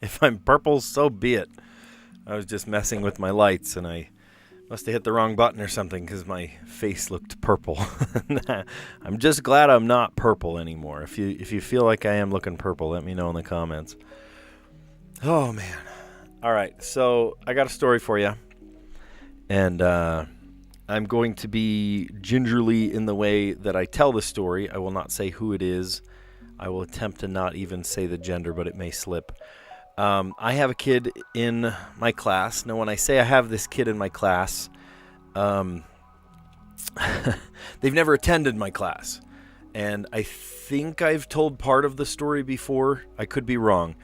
If I'm purple, so be it. I was just messing with my lights, and I must have hit the wrong button or something because my face looked purple. I'm just glad I'm not purple anymore. If you feel like I am looking purple, let me know in the comments. Oh, man. All right, so I got a story for you. And I'm going to be gingerly in the way that I tell the story. I will not say who it is. I will attempt to not even say the gender, but it may slip. I have a kid in my class. Now, when I say I have this kid in my class, they've never attended my class. And I think I've told part of the story before. I could be wrong.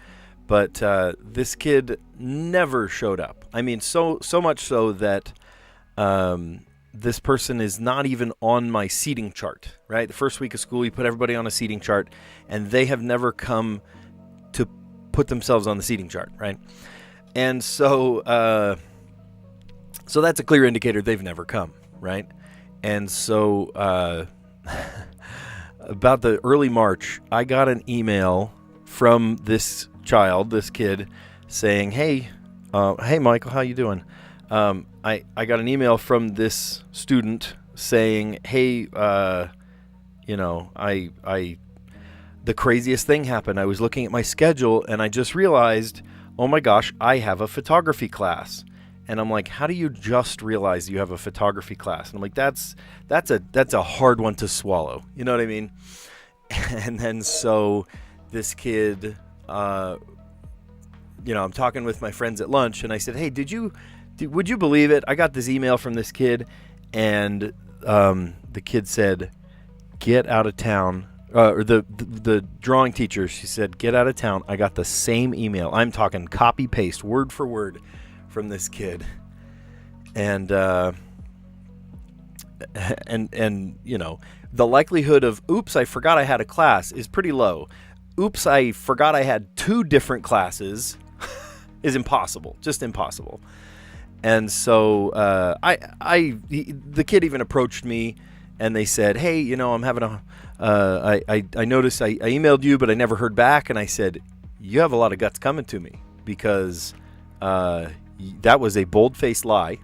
But this kid never showed up. I mean, so much so that this person is not even on my seating chart, right? The first week of school, you put everybody on a seating chart, and they have never come to put themselves on the seating chart, right? And so that's a clear indicator they've never come, right? And so about the early March, I got an email from this kid, saying, hey, Michael, how you doing? I got an email from this student saying, hey, the craziest thing happened. I was looking at my schedule and I just realized, oh my gosh, I have a photography class. And I'm like, how do you just realize you have a photography class? And I'm like, that's a hard one to swallow. You know what I mean? And then so this kid, I'm talking with my friends at lunch, and I said, hey, would you believe it? I got this email from this kid, and the kid said, get out of town. Or the drawing teacher, she said, get out of town. I got the same email. I'm talking copy paste, word for word, from this kid. And the likelihood of, oops, I forgot I had a class is pretty low. Oops, I forgot I had 2 different classes is impossible, just impossible. And so the kid even approached me, and they said, hey, I'm having I noticed I emailed you, but I never heard back. And I said, you have a lot of guts coming to me, because that was a bold-faced lie.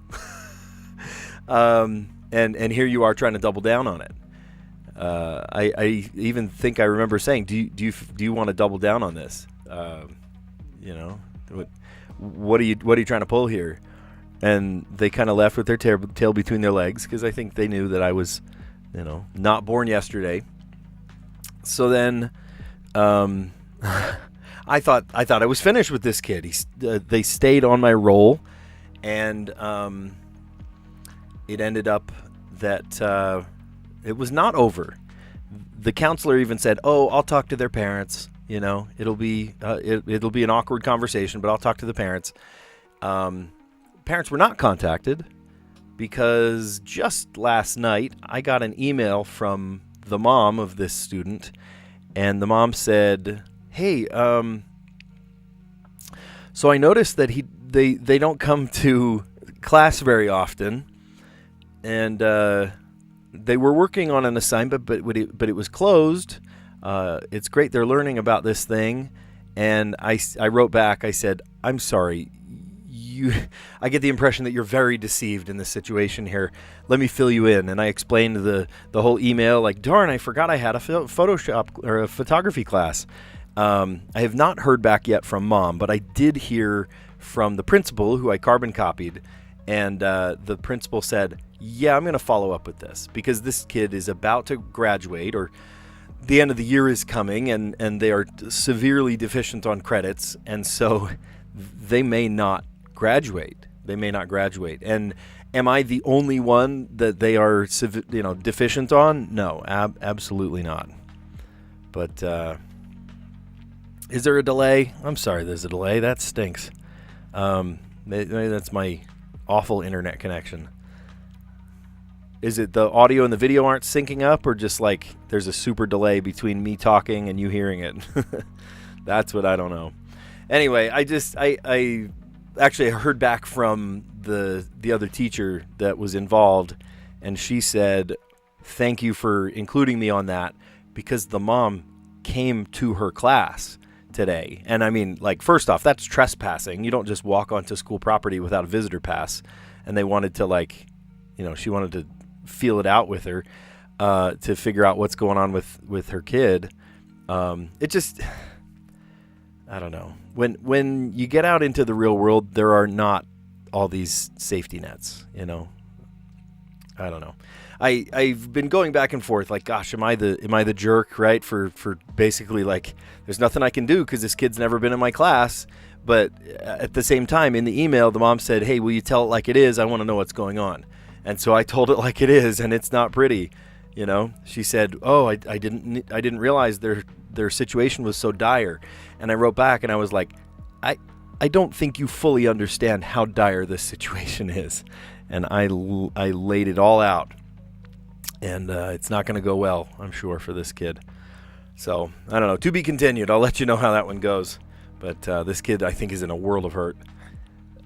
And here you are trying to double down on it. I even think I remember saying, do you want to double down on this? What are you trying to pull here? And they kind of left with their tail between their legs, because I think they knew that I was, not born yesterday. So then, I thought I was finished with this kid. They stayed on my roll, and it ended up that it was not over. The counselor even said, "Oh, I'll talk to their parents. It'll be an awkward conversation, but I'll talk to the parents." Parents were not contacted, because just last night I got an email from the mom of this student, and the mom said, hey, so I noticed that they don't come to class very often, and they were working on an assignment, but it was closed. It's great they're learning about this thing. And I wrote back, I said, I'm sorry, I get the impression that you're very deceived in this situation here. Let me fill you in. And I explained the whole email, like, darn, I forgot I had a Photoshop or a photography class. I have not heard back yet from Mom, but I did hear from the principal, who I carbon copied. And the principal said, yeah, I'm going to follow up with this, because this kid is about to graduate, or the end of the year is coming, and they are severely deficient on credits. And so they may not graduate. And am I the only one that they are deficient on? No, absolutely not. But is there a delay? I'm sorry, there's a delay. That stinks. Maybe that's my awful internet connection. Is it the audio and the video aren't syncing up, or just like there's a super delay between me talking and you hearing it? That's what I don't know. Anyway, I actually heard back from the other teacher that was involved, and she said, thank you for including me on that, because the mom came to her class today. And I mean, like, first off, that's trespassing. You don't just walk onto school property without a visitor pass. And they wanted to, like, she wanted to feel it out with her to figure out what's going on with her kid. It just, I don't know. When you get out into the real world, there are not all these safety nets, I don't know. I've been going back and forth, like, gosh, am I the jerk, right? For basically, like, there's nothing I can do because this kid's never been in my class. But at the same time, in the email, the mom said, hey, will you tell it like it is? I want to know what's going on. And so I told it like it is, and it's not pretty. She said, oh, I didn't realize their situation was so dire. And I wrote back and I was like, I don't think you fully understand how dire this situation is. And I laid it all out. And it's not going to go well, I'm sure, for this kid. So, I don't know. To be continued. I'll let you know how that one goes. But this kid, I think, is in a world of hurt.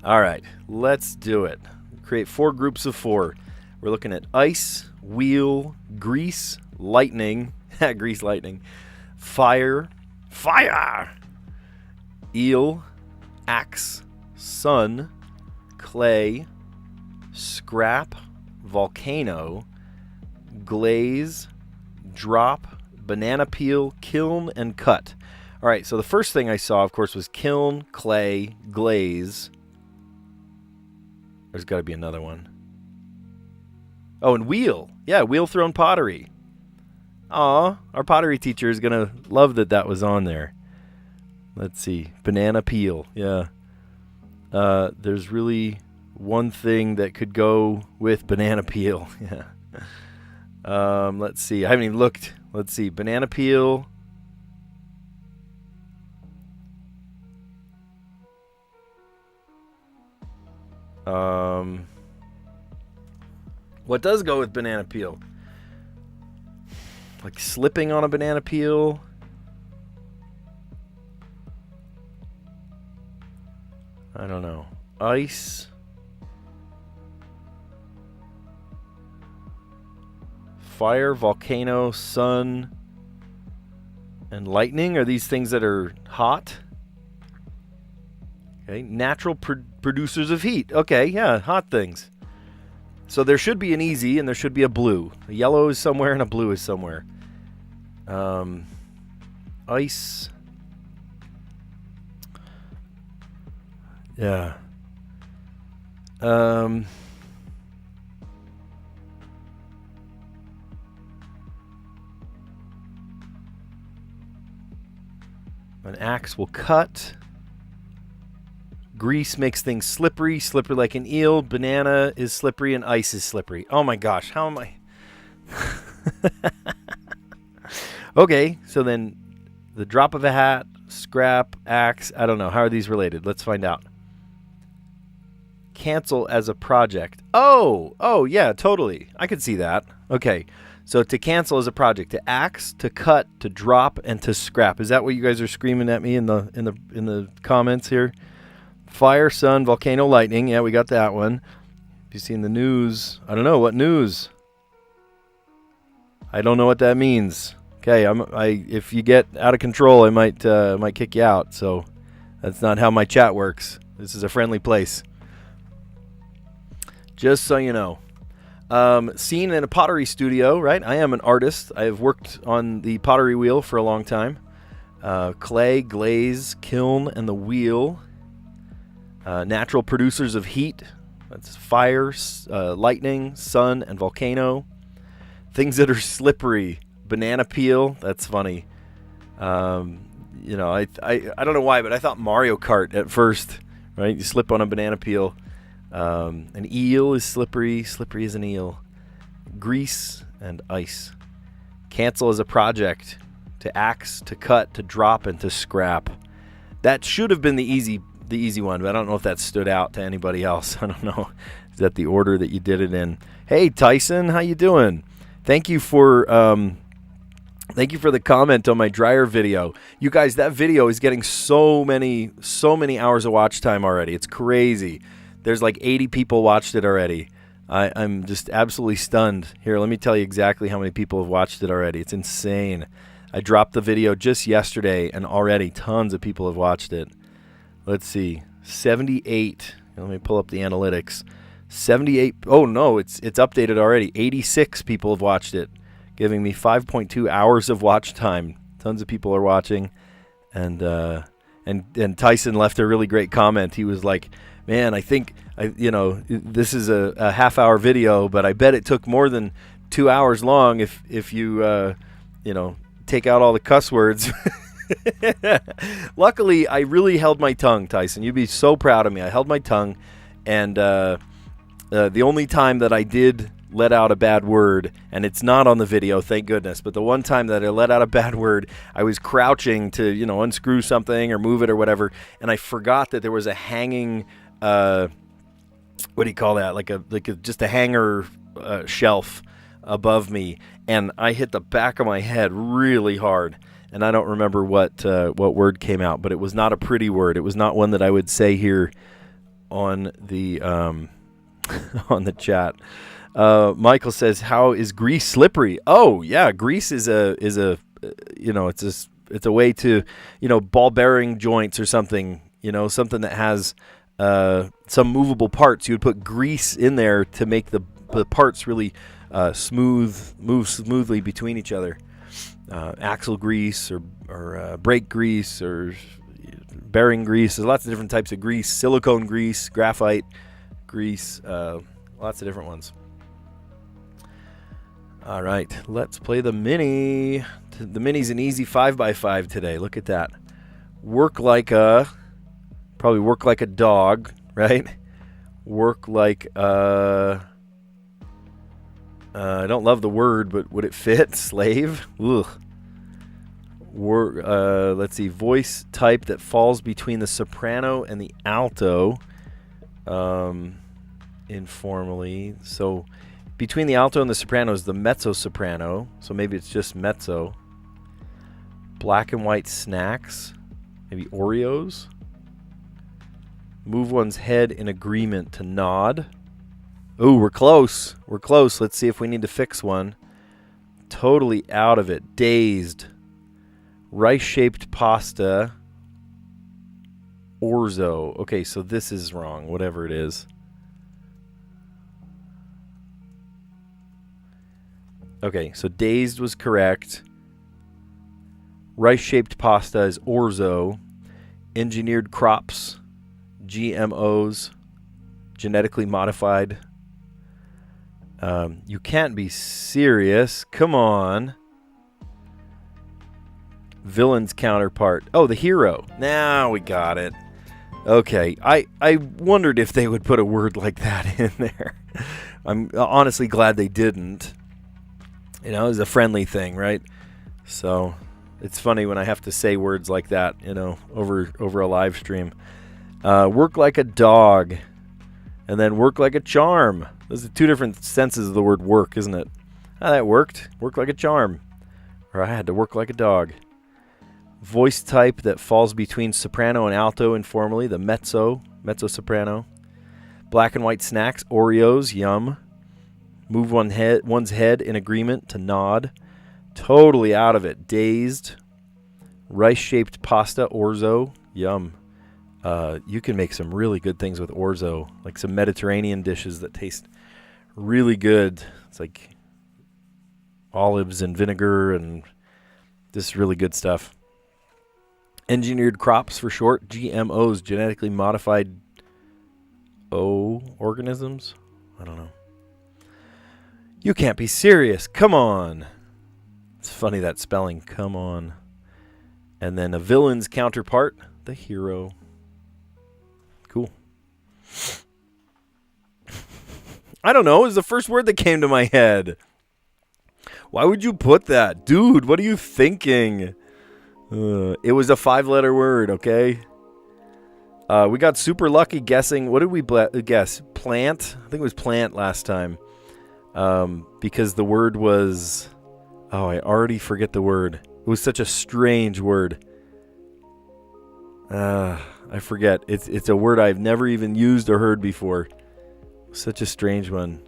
All right. Let's do it. Create 4 groups of 4. We're looking at ice, wheel, grease, lightning. Grease, lightning. Fire. Eel, axe, sun, clay, scrap, volcano, glaze, drop, banana peel, kiln, and cut. All right, so the first thing I saw, of course, was kiln, clay, glaze. There's got to be another one. Oh, and wheel. Yeah, wheel-thrown pottery. Aw, our pottery teacher is going to love that was on there. Let's see. Banana peel. Yeah. There's really one thing that could go with banana peel. Yeah. Let's see. I haven't even looked. Let's see. Banana peel. What does go with banana peel? Like slipping on a banana peel. I don't know. Ice. Fire, volcano, sun, and lightning. Are these things that are hot? Okay. Natural producers of heat. Okay, yeah, hot things. So there should be an easy and there should be a blue. A yellow is somewhere and a blue is somewhere. Ice. Yeah. An axe will cut. Grease makes things slippery like an eel. Banana is slippery and ice is slippery. Oh my gosh, how am I? Okay, so then the drop of a hat, scrap, axe, I don't know. How are these related? Let's find out. Cancel as a project. Oh, yeah, totally. I could see that. Okay, so to cancel as a project, to axe, to cut, to drop, and to scrap. Is that what you guys are screaming at me in the comments here? Fire, sun, volcano, lightning. Yeah, we got that one. If you've seen the news, I don't know what news. I don't know what that means. Okay, if you get out of control, I might kick you out. So that's not how my chat works. This is a friendly place. Just so you know. Scene in a pottery studio, right? I am an artist. I have worked on the pottery wheel for a long time. Clay, glaze, kiln, and the wheel. Natural producers of heat. That's fire, lightning, sun, and volcano. Things that are slippery. Banana peel. That's funny. I don't know why, but I thought Mario Kart at first. Right? You slip on a banana peel. An eel is slippery. Slippery as an eel. Grease and ice. Cancel as a project. To axe, to cut, to drop, and to scrap. That should have been the easy one, but I don't know if that stood out to anybody else. I don't know. Is that the order that you did it in? Hey, Tyson, how you doing? Thank you for the comment on my dryer video. You guys, that video is getting so many hours of watch time already. It's crazy. There's like 80 people watched it already. I'm just absolutely stunned. Here, let me tell you exactly how many people have watched it already. It's insane. I dropped the video just yesterday, and already tons of people have watched it. Let's see, 78. Let me pull up the analytics. 78. Oh no, it's updated already. 86 people have watched it, giving me 5.2 hours of watch time. Tons of people are watching, and Tyson left a really great comment. He was like, "Man, I think this is a half-hour video, but I bet it took more than 2 hours long if you take out all the cuss words." Luckily, I really held my tongue, Tyson. You'd be so proud of me. I held my tongue, and the only time that I did let out a bad word, and it's not on the video, thank goodness, but the one time that I let out a bad word, I was crouching to unscrew something or move it or whatever, and I forgot that there was a hanging what do you call that, like a just a hanger shelf above me, and I hit the back of my head really hard. And I don't remember what word came out, but it was not a pretty word. It was not one that I would say here on the on the chat. Michael says, "How is grease slippery?" Oh yeah, grease is a it's a way to ball bearing joints or something. Something that has some movable parts. You would put grease in there to make the parts really move smoothly between each other. Axle grease or brake grease or bearing grease. There's lots of different types of grease. Silicone grease, graphite grease, lots of different ones. All right, let's play the mini. The mini's an easy 5x5 today. Look at that. Probably work like a dog, right? Work like I don't love the word, but would it fit? Slave? Ugh. Let's see. Voice type that falls between the soprano and the alto. Informally. So between the alto and the soprano is the mezzo-soprano. So maybe it's just mezzo. Black and white snacks. Maybe Oreos. Move one's head in agreement to nod. Ooh, we're close. We're close. Let's see if we need to fix one. Totally out of it. Dazed. Rice-shaped pasta. Orzo. Okay, so this is wrong, whatever it is. Okay, so dazed was correct. Rice-shaped pasta is orzo. Engineered crops. GMOs. Genetically modified. You can't be serious. Come on. Villain's counterpart. Oh, the hero. Now we got it. Okay. I wondered if they would put a word like that in there. I'm honestly glad they didn't. It was a friendly thing, right? So it's funny when I have to say words like that, over a live stream. Work like a dog. And then work like a charm. Those are two different senses of the word work, isn't it? That worked. Work like a charm. Or I had to work like a dog. Voice type that falls between soprano and alto informally, the mezzo-soprano. Black and white snacks, Oreos, yum. Move one's head in agreement to nod. Totally out of it. Dazed. Rice-shaped pasta, orzo, yum. You can make some really good things with orzo, like some Mediterranean dishes that taste really good. It's like olives and vinegar and just really good stuff. Engineered crops for short, GMOs, genetically modified organisms. I don't know. You can't be serious. Come on. It's funny that spelling, come on. And then a villain's counterpart, the hero. Cool. I don't know. It was the first word that came to my head. Why would you put that? Dude, what are you thinking? It was a 5-letter word, okay? We got super lucky guessing. What did we guess? Plant? I think it was plant last time. Because the word was... Oh, I already forget the word. It was such a strange word. I forget. It's a word I've never even used or heard before. Such a strange one.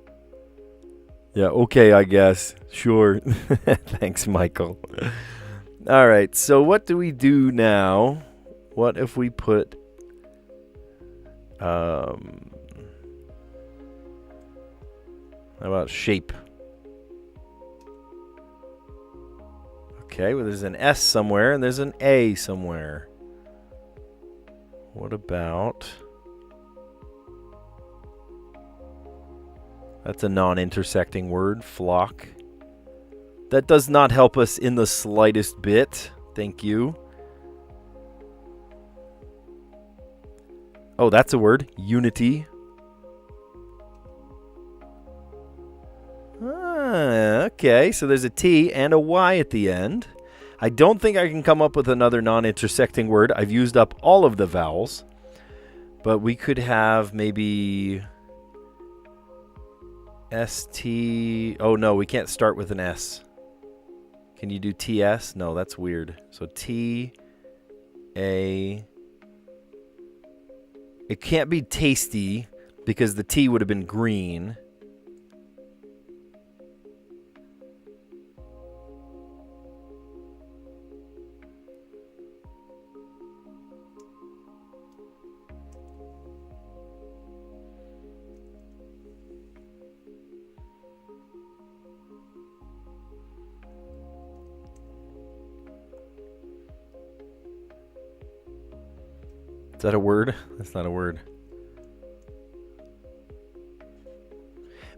Yeah, okay, I guess. Sure. Thanks, Michael. All right, so what do we do now? What if we put... how about shape? Okay, well, there's an S somewhere and there's an A somewhere. What about... That's a non-intersecting word, flock. That does not help us in the slightest bit. Thank you. Oh, that's a word. Unity. Okay, so there's a T and a Y at the end. I don't think I can come up with another non-intersecting word. I've used up all of the vowels. But we could have maybe... ST... Oh, no, we can't start with an S. Can you do TS? No, that's weird. So T, A... It can't be tasty because the T would have been green. Is that a word? That's not a word.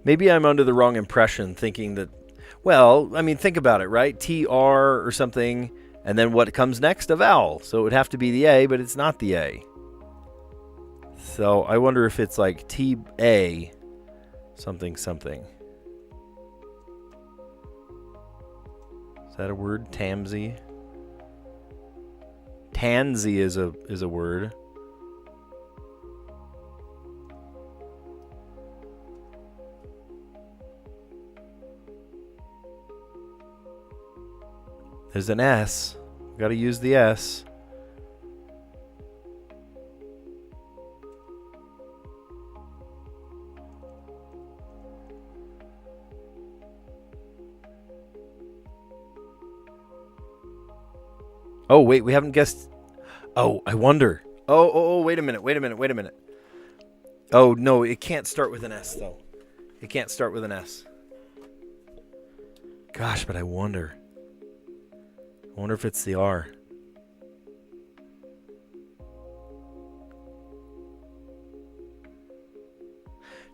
Maybe I'm under the wrong impression thinking that, well, I mean, think about it, right? TR or something, and then what comes next? A vowel. So it would have to be the A, but it's not the A. So I wonder if it's like T-A something something. Is that a word? Tansy? Tansy is a word. There's an S. Got to use the S. Oh, wait, we haven't guessed. Oh, I wonder. Oh, wait a minute. Oh, no, it can't start with an S, though. It can't start with an S. Gosh, but I wonder. I wonder if it's the R.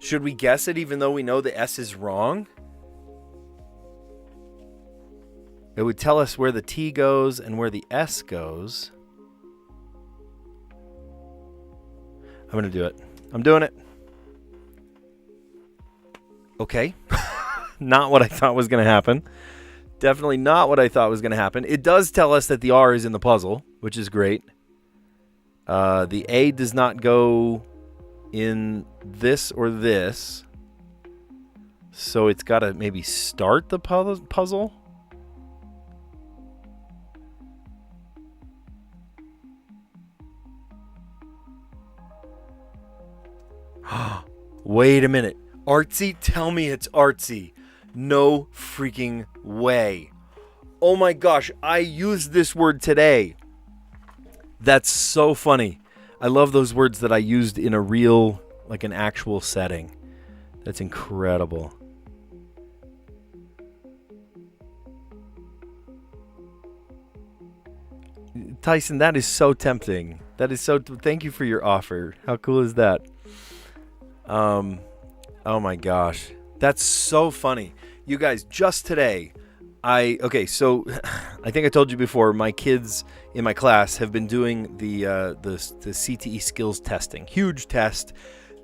Should we guess it even though we know the S is wrong? It would tell us where the T goes and where the S goes. I'm going to do it. I'm doing it. Okay. Not what I thought was going to happen. Definitely not what I thought was going to happen. It does tell us that the R is in the puzzle, which is great. The A does not go in this or this. So it's got to maybe start the puzzle. Wait a minute. Artsy? Tell me it's artsy. No freaking way. Oh my gosh, I used this word today. That's so funny. I love those words that I used in a real, like an actual setting. That's incredible. Tyson, that is so tempting. Thank you for your offer. How cool is that? Oh my gosh. That's so funny. You guys, just today, so I think I told you before, my kids in my class have been doing the CTE skills testing. Huge test.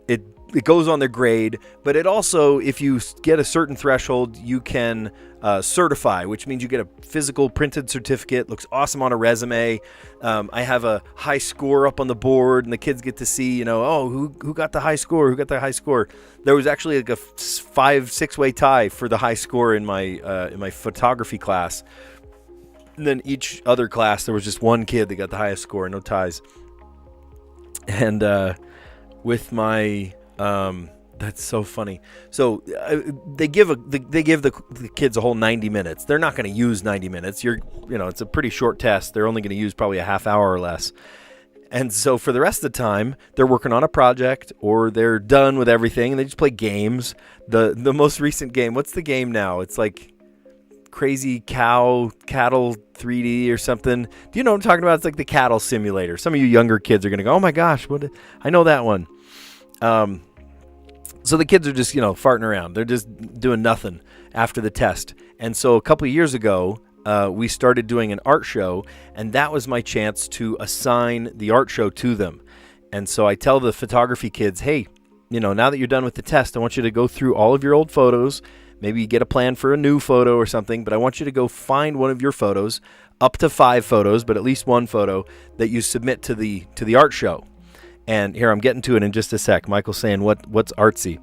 It goes on their grade, but it also, if you get a certain threshold, you can certify, which means you get a physical printed certificate. Looks awesome on a resume. I have a high score up on the board, and the kids get to see, who got the high score? Who got the high score? There was actually like a 5-6 way tie for the high score in my photography class. And then each other class, there was just one kid that got the highest score, no ties. And with my That's so funny. So they give the kids a whole 90 minutes. They're not going to use 90 minutes. It's a pretty short test. They're only going to use probably a half hour or less. And so for the rest of the time, they're working on a project or they're done with everything and they just play games. The most recent game, what's the game now? It's like Crazy Cattle 3D or something. Do you know what I'm talking about? It's like the cattle simulator. Some of you younger kids are going to go, oh my gosh, I know that one. So the kids are just, farting around. They're just doing nothing after the test. And so a couple of years ago, we started doing an art show, and that was my chance to assign the art show to them. And so I tell the photography kids, hey, now that you're done with the test, I want you to go through all of your old photos. Maybe you get a plan for a new photo or something, but I want you to go find one of your photos, up to 5 photos, but at least one photo that you submit to the art show. And here, I'm getting to it in just a sec. Michael's saying, what's artsy?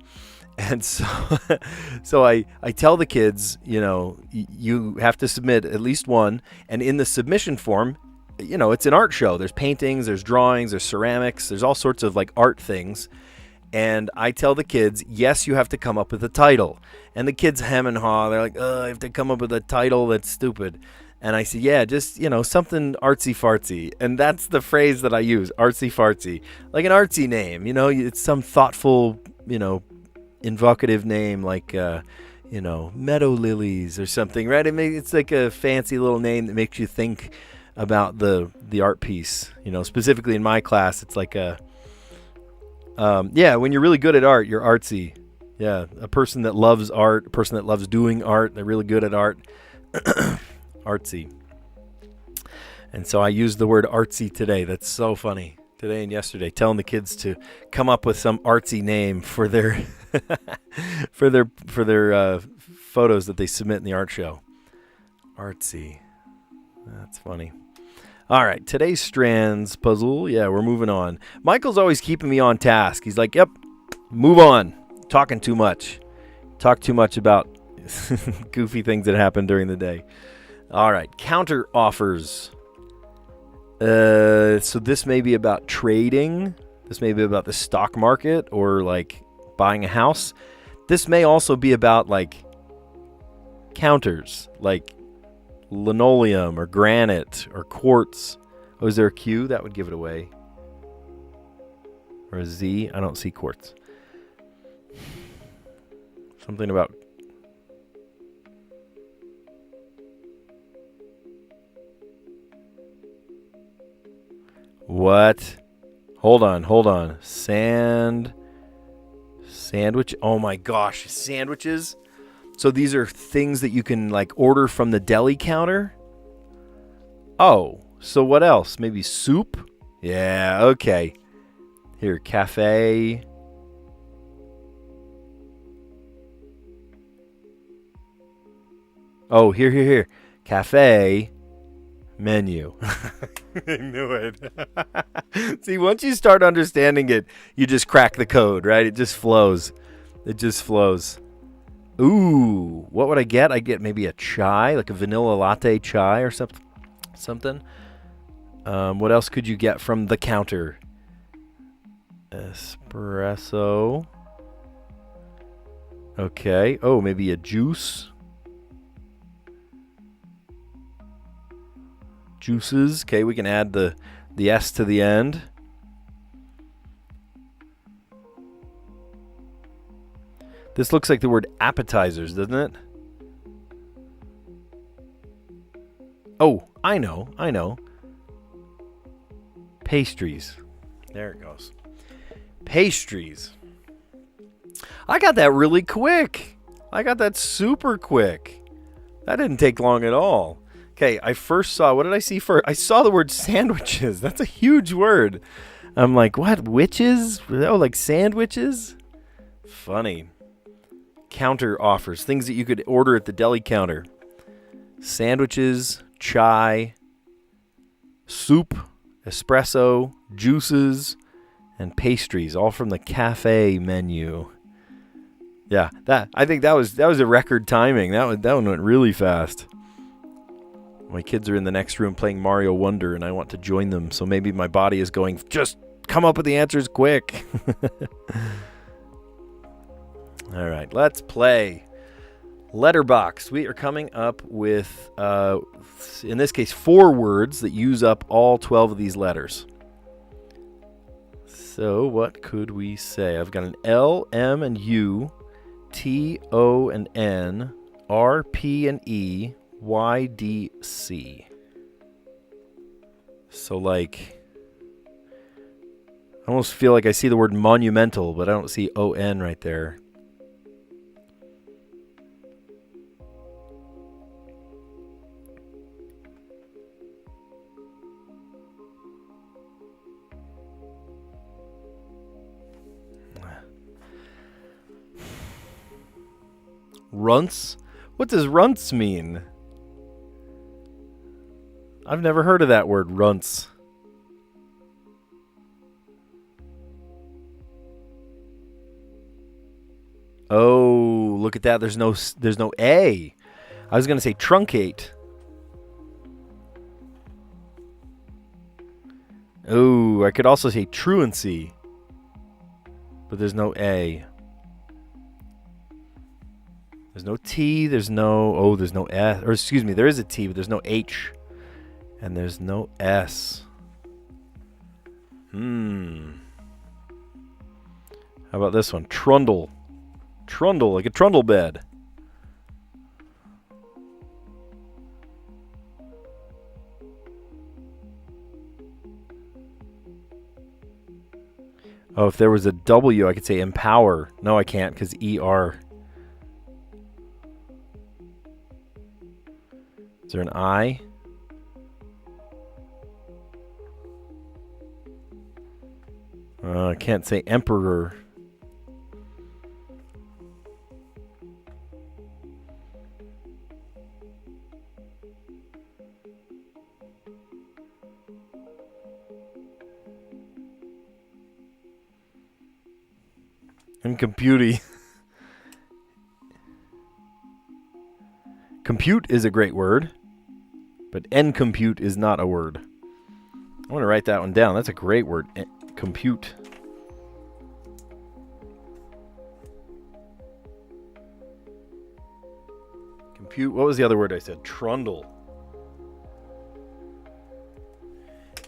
And so I tell the kids, you have to submit at least one. And in the submission form, it's an art show. There's paintings, there's drawings, there's ceramics, there's all sorts of like art things. And I tell the kids, yes, you have to come up with a title. And the kids hem and haw. They're like, I have to come up with a title that's stupid. And I say, yeah, just, something artsy-fartsy. And that's the phrase that I use, artsy-fartsy. Like an artsy name, it's some thoughtful, invocative name like, meadow lilies or something, right? It's like a fancy little name that makes you think about the art piece. Specifically in my class, it's like when you're really good at art, you're artsy. Yeah, a person that loves art, a person that loves doing art, they're really good at art. Artsy. And so I used the word artsy today. That's so funny. Today and yesterday, telling the kids to come up with some artsy name for their for their photos that they submit in the art show. Artsy. That's funny. All right, today's Strands puzzle. Yeah, we're moving on. Michael's always keeping me on task. He's like, yep, move on. Talking too much. Talk too much about goofy things that happen during the day. All right, counter offers. So this may be about trading. This may be about the stock market or like buying a house. This may also be about like counters, like linoleum or granite or quartz. Oh, is there a Q? That would give it away. Or a Z? I don't see quartz. Something about... What? Hold on. Sandwich. Oh my gosh, sandwiches. So these are things that you can like order from the deli counter. Oh, so what else? Maybe soup? Yeah, okay. Here, cafe. Oh, here. Cafe menu. I knew it. See, once you start understanding it, you just crack the code, right? It just flows. Ooh, what would I get? I get maybe a chai, like a vanilla latte chai or something. What else could you get from the counter? Espresso. Okay. Oh, maybe a juice. Juices. Okay, we can add the S to the end. This looks like the word appetizers, doesn't it? Oh, I know. Pastries. There it goes. Pastries. I got that really quick. I got that super quick. That didn't take long at all. Okay, I first saw, what did I see first? I saw the word sandwiches. That's a huge word. I'm like, what? Witches? Oh, like sandwiches? Funny. Counter offers, things that you could order at the deli counter. Sandwiches, chai, soup, espresso, juices, and pastries, all from the cafe menu. Yeah, I think that was a record timing. That one went really fast. My kids are in the next room playing Mario Wonder, and I want to join them, so maybe my body is going, just come up with the answers quick. All right, let's play. Letterbox. We are coming up with, in this case, 4 words that use up all 12 of these letters. So what could we say? I've got an L, M, and U, T, O, and N, R, P, and E, Y, D, C. So like, I almost feel like I see the word monumental, but I don't see O-N right there. Runts? What does runts mean? I've never heard of that word, runts. Oh, look at that. There's no A. I was going to say truncate. Oh, I could also say truancy. But there's no A. There's no T, there's no S. Or excuse me, there is a T, but there's no H. And there's no S. How about this one? Trundle. Trundle, like a trundle bed. Oh, if there was a W, I could say empower. No, I can't, because ER. Is there an I? I can't say emperor. And computing. Compute is a great word, but compute is not a word. I want to write that one down. That's a great word. Compute. Compute. What was the other word I said? Trundle.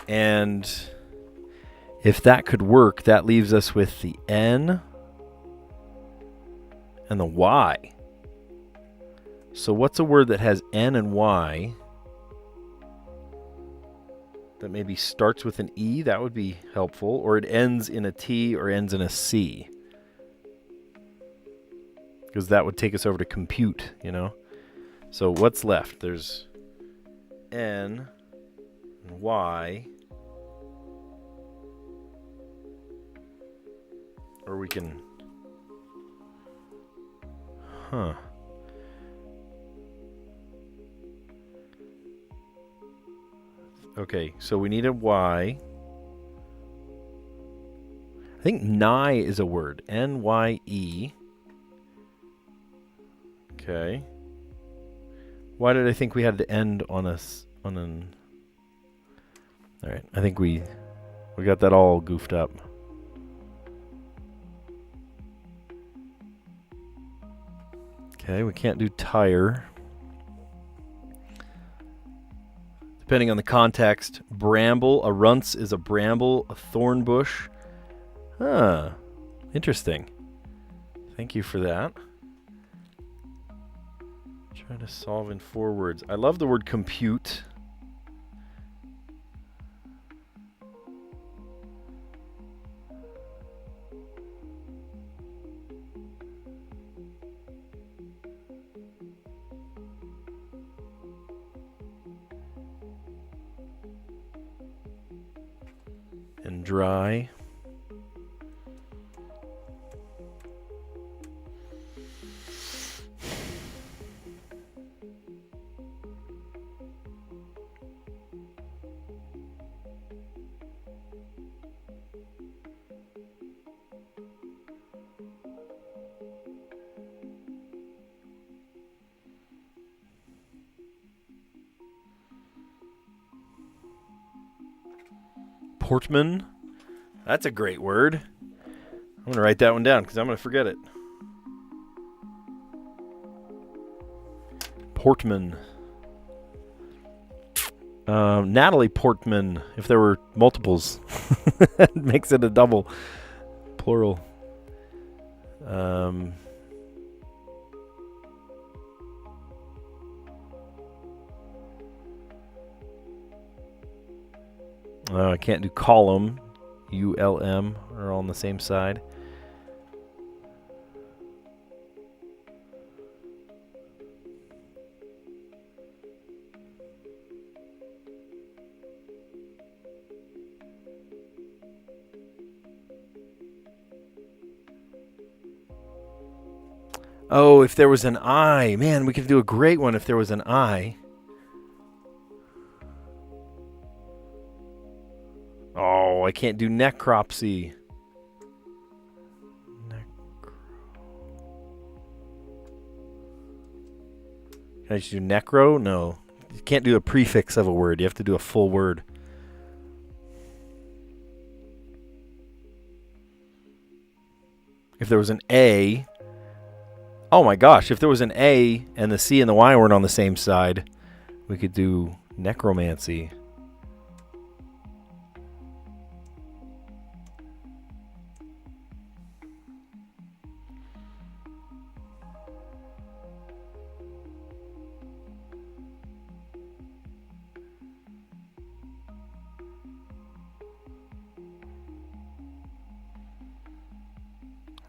And if that could work, that leaves us with the N and the Y. So what's a word that has N and Y that maybe starts with an E? That would be helpful. Or it ends in a T or ends in a C. Because that would take us over to compute, you know? So what's left? There's N and Y. Or we can... Okay, so we need a Y. I think nigh is a word. N-Y-E. Okay. Why did I think we had to end on an... All right, I think we got that all goofed up. Okay, we can't do tire. Depending on the context, bramble, a runts is a bramble, a thorn bush. Interesting. Thank you for that. Try to solve in 4 words. I love the word compute. And dry. Portman. That's a great word. I'm going to write that one down because I'm going to forget it. Portman. Natalie Portman. If there were multiples, it makes it a double. Plural. I can't do column. ULM are all on the same side. Oh, if there was an I. Man, we could do a great one if there was an I. Oh, I can't do necropsy. Can I just do necro? No. You can't do a prefix of a word. You have to do a full word. If there was an A... Oh my gosh, if there was an A and the C and the Y weren't on the same side, we could do necromancy.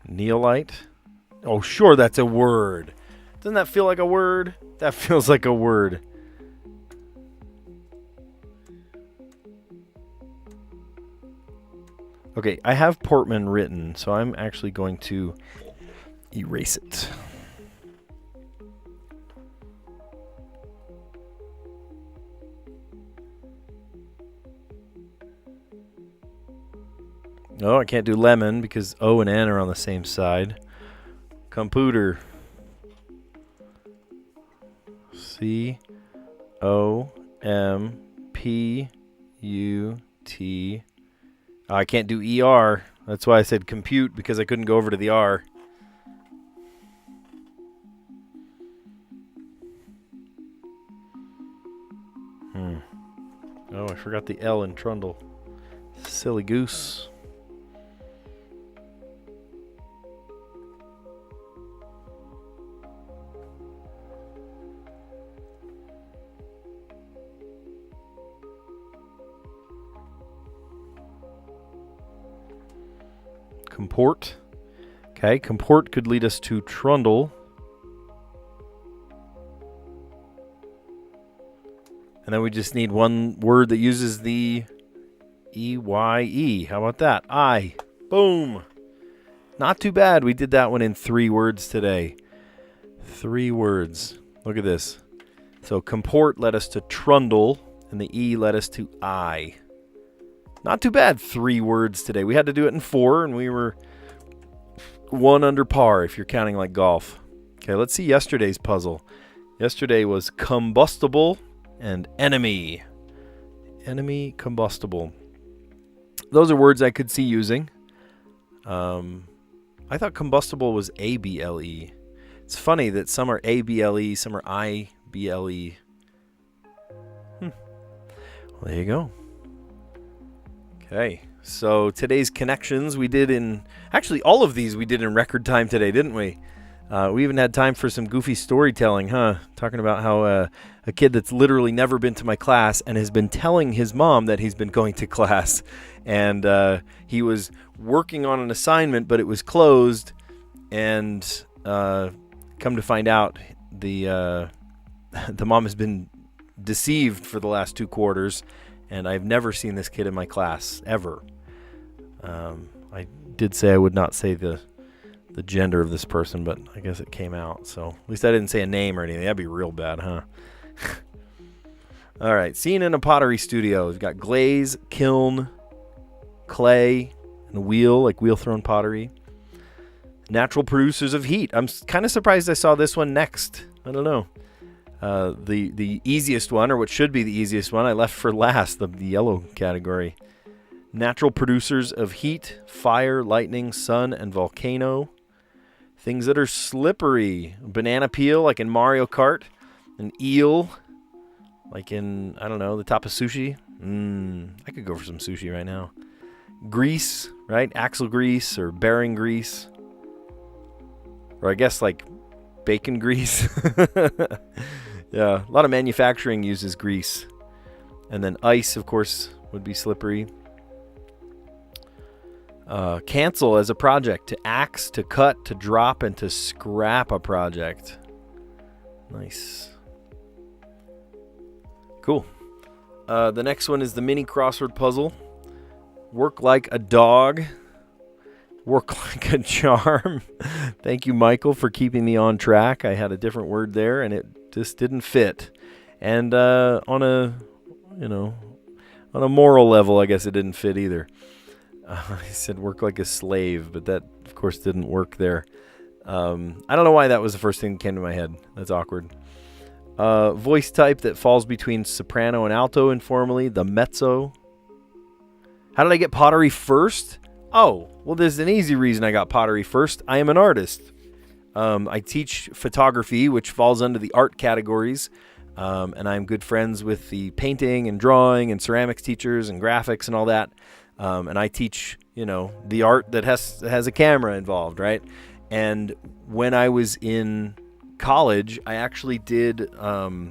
Neolite. Oh, sure, that's a word. Doesn't that feel like a word? That feels like a word. Okay, I have Portman written, so I'm actually going to erase it. No, I can't do lemon because O and N are on the same side. Computer. C O M P U T. Oh, I can't do ER. That's why I said compute, because I couldn't go over to the R. Oh, I forgot the L in trundle. Silly goose. Comport. Okay, comport could lead us to trundle. And then we just need one word that uses the E-Y-E. How about that? I. Boom. Not too bad. We did that one in 3 words today. 3 words. Look at this. So comport led us to trundle, and the E led us to I. Not too bad, 3 words today. We had to do it in 4, and we were 1 under par if you're counting like golf. Okay, let's see yesterday's puzzle. Yesterday was combustible and enemy. Enemy, combustible. Those are words I could see using. I thought combustible was A-B-L-E. It's funny that some are A-B-L-E, some are I-B-L-E. Well, there you go. Okay, so today's connections we did in... Actually, all of these we did in record time today, didn't we? We even had time for some goofy storytelling, huh? Talking about how a kid that's literally never been to my class and has been telling his mom that he's been going to class. And he was working on an assignment, but it was closed. And come to find out, the mom has been deceived for the last 2 quarters. And I've never seen this kid in my class, ever. I did say I would not say the gender of this person, but I guess it came out. So at least I didn't say a name or anything. That'd be real bad, huh? All right, scene in a pottery studio. We've got glaze, kiln, clay, and wheel, like wheel-thrown pottery. Natural producers of heat. I'm kind of surprised I saw this one next. I don't know. The easiest one, or what should be the easiest one, I left for last, the yellow category. Natural producers of heat, fire, lightning, sun, and volcano. Things that are slippery. Banana peel, like in Mario Kart. An eel, like in, I don't know, the top of sushi. I could go for some sushi right now. Grease, right? Axle grease or bearing grease. Or I guess like bacon grease. Yeah, a lot of manufacturing uses grease. And then ice, of course, would be slippery. Cancel as a project. To axe, to cut, to drop, and to scrap a project. Nice. Cool. The next one is the mini crossword puzzle. Work like a dog. Work like a charm. Thank you, Michael, for keeping me on track. I had a different word there, and it just didn't fit. And on a moral level, I guess it didn't fit either. I said work like a slave, but that, of course, didn't work there. I don't know why that was the first thing that came to my head. That's awkward. Voice type that falls between soprano and alto informally, the mezzo. How did I get pottery first? Oh, well, there's an easy reason I got pottery first. I am an artist. I teach photography, which falls under the art categories. And I'm good friends with the painting and drawing and ceramics teachers and graphics and all that. And I teach, the art that has a camera involved, right? And when I was in college, I actually did my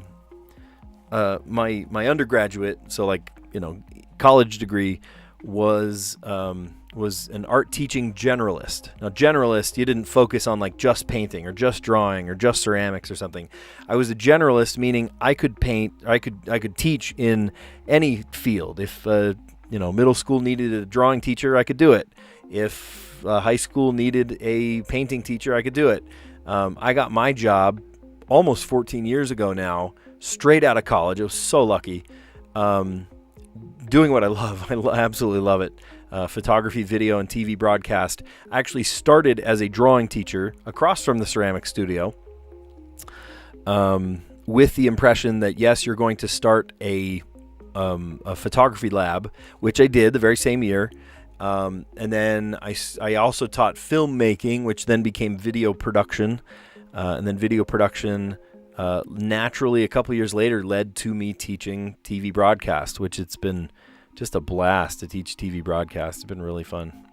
undergraduate, so college degree was an art teaching generalist. Now, generalist, you didn't focus on just painting or just drawing or just ceramics or something. I was a generalist, meaning I could paint, I could teach in any field. If middle school needed a drawing teacher, I could do it. If high school needed a painting teacher, I could do it. I got my job almost 14 years ago now, straight out of college. I was so lucky. Doing what I love. I absolutely love it. Photography, video, and TV broadcast. I actually started as a drawing teacher across from the ceramic studio with the impression that, yes, you're going to start a photography lab, which I did the very same year. And then I also taught filmmaking, which then became video production. And then video production naturally a couple years later led to me teaching TV broadcast, which it's been just a blast to teach TV broadcast. It's been really fun.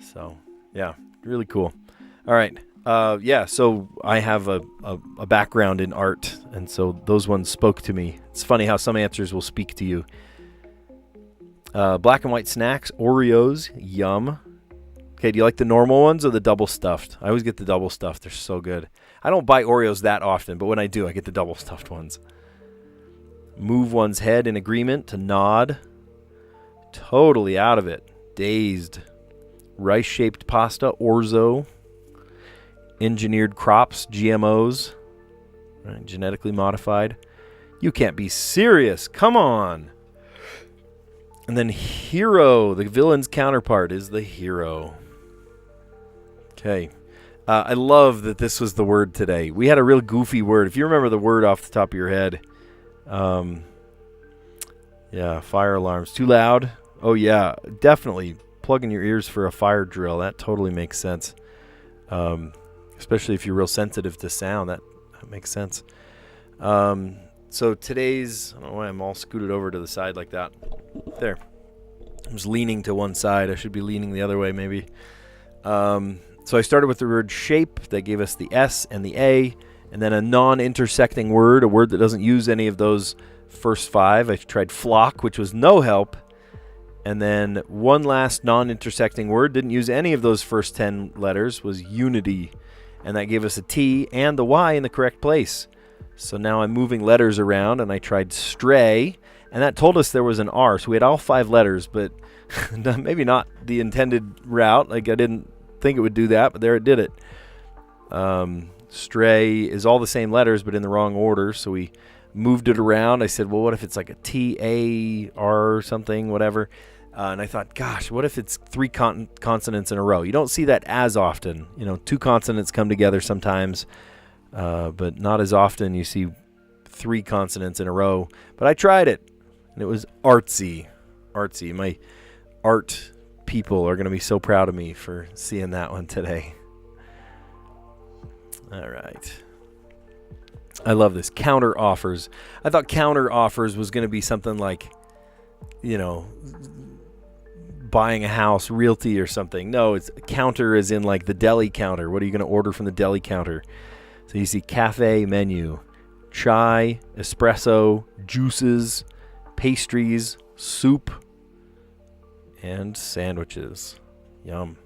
So, yeah, really cool. All right. So I have a background in art, and so those ones spoke to me. It's funny how some answers will speak to you. Black and white snacks, Oreos, yum. Okay, do you like the normal ones or the double stuffed? I always get the double stuffed. They're so good. I don't buy Oreos that often, but when I do, I get the double stuffed ones. Move one's head in agreement, to nod. Totally out of it. Dazed. Rice-shaped pasta, orzo. Engineered crops, GMOs. Right, genetically modified. You can't be serious. Come on. And then hero. The villain's counterpart is the hero. Okay. I love that this was the word today. We had a real goofy word. If you remember the word off the top of your head. Fire alarms. Too loud? Oh, yeah. Definitely plug in your ears for a fire drill. That totally makes sense. Especially if you're real sensitive to sound. That makes sense. So today's... I don't know why I'm all scooted over to the side like that. There. I was leaning to one side. I should be leaning the other way, maybe. So I started with the word shape. That gave us the S and the A. And then a non-intersecting word, a word that doesn't use any of those first five. I tried flock, which was no help. And then one last non-intersecting word, didn't use any of those first 10 letters, was unity. And that gave us a T and the Y in the correct place. So now I'm moving letters around, and I tried stray, and that told us there was an R. So we had all 5 letters, but maybe not the intended route. I didn't think it would do that, but there it did it. Stray is all the same letters, but in the wrong order. So we moved it around. I said, well, what if it's like a T-A-R or something, whatever. And I thought, gosh, what if it's 3 consonants in a row? You don't see that as often. 2 consonants come together sometimes, but not as often. You see 3 consonants in a row. But I tried it, and it was artsy. Artsy. My art people are going to be so proud of me for seeing that one today. All right. I love this. Counter offers. I thought counter offers was going to be something like, buying a house, realty or something. No, it's counter as in like the deli counter. What are you going to order from the deli counter? So you see cafe menu, chai, espresso, juices, pastries, soup, and sandwiches. Yum.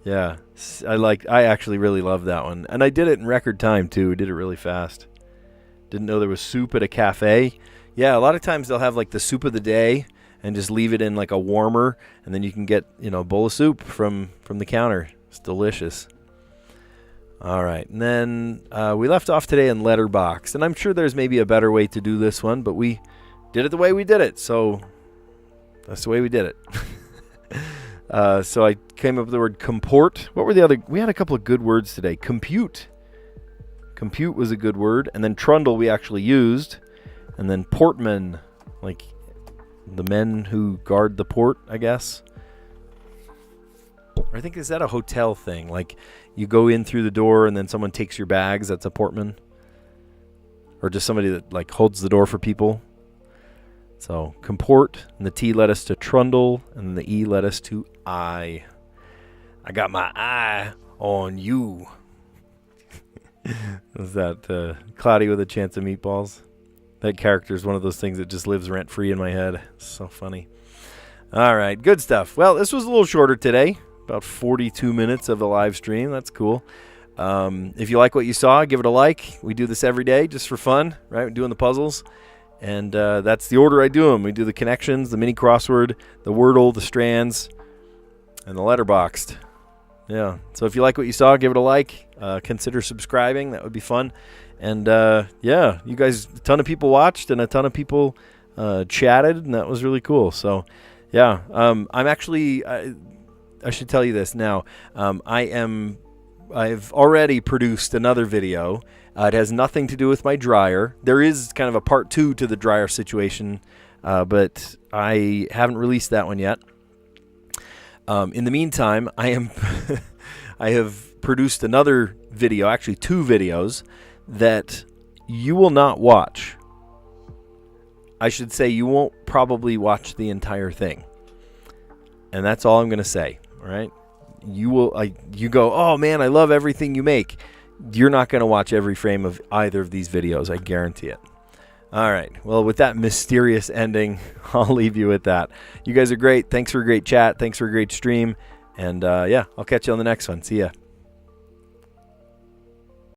Yeah, I actually really love that one. And I did it in record time too. Did it really fast. Didn't know there was soup at a cafe. Yeah, a lot of times they'll have like the soup of the day and just leave it in like a warmer, and then you can get, a bowl of soup from the counter. It's delicious. All right, and then we left off today in letterbox, and I'm sure there's maybe a better way to do this one, but we did it the way we did it, so that's the way we did it. So I came up with the word comport. What were the other? We had a couple of good words today. Compute. Compute was a good word, and then trundle we actually used, and then portman, like the men who guard the port, I guess. I think, is that a hotel thing? Like you go in through the door and then someone takes your bags. That's a portman. Or just somebody that like holds the door for people. So comport, and the T led us to trundle, and the E led us to I. I got my eye on you. Was that Cloudy with a Chance of Meatballs? That character is one of those things that just lives rent-free in my head. It's so funny. All right, good stuff. Well, this was a little shorter today, about 42 minutes of a live stream. That's cool. If you like what you saw, give it a like. We do this every day just for fun, right? We're doing the puzzles. And that's the order I do them. We do the connections, the mini crossword, the Wordle, the Strands, and the letterboxed. Yeah. So if you like what you saw, give it a like. Consider subscribing. That would be fun. And yeah, you guys, a ton of people watched and a ton of people chatted, and that was really cool. So yeah, I'm actually, I should tell you this now. I've already produced another video. It has nothing to do with my dryer. There is kind of a part 2 to the dryer situation, but I haven't released that one yet. In the meantime, I have produced another video, actually 2 videos, that you will not watch. I should say you won't probably watch the entire thing. And that's all I'm going to say, all right? You go, oh man, I love everything you make. You're not going to watch every frame of either of these videos, I guarantee it. All right, well, with that mysterious ending, I'll leave you with that. You guys are great. Thanks for a great chat. Thanks for a great stream. And yeah, I'll catch you on the next one. See ya.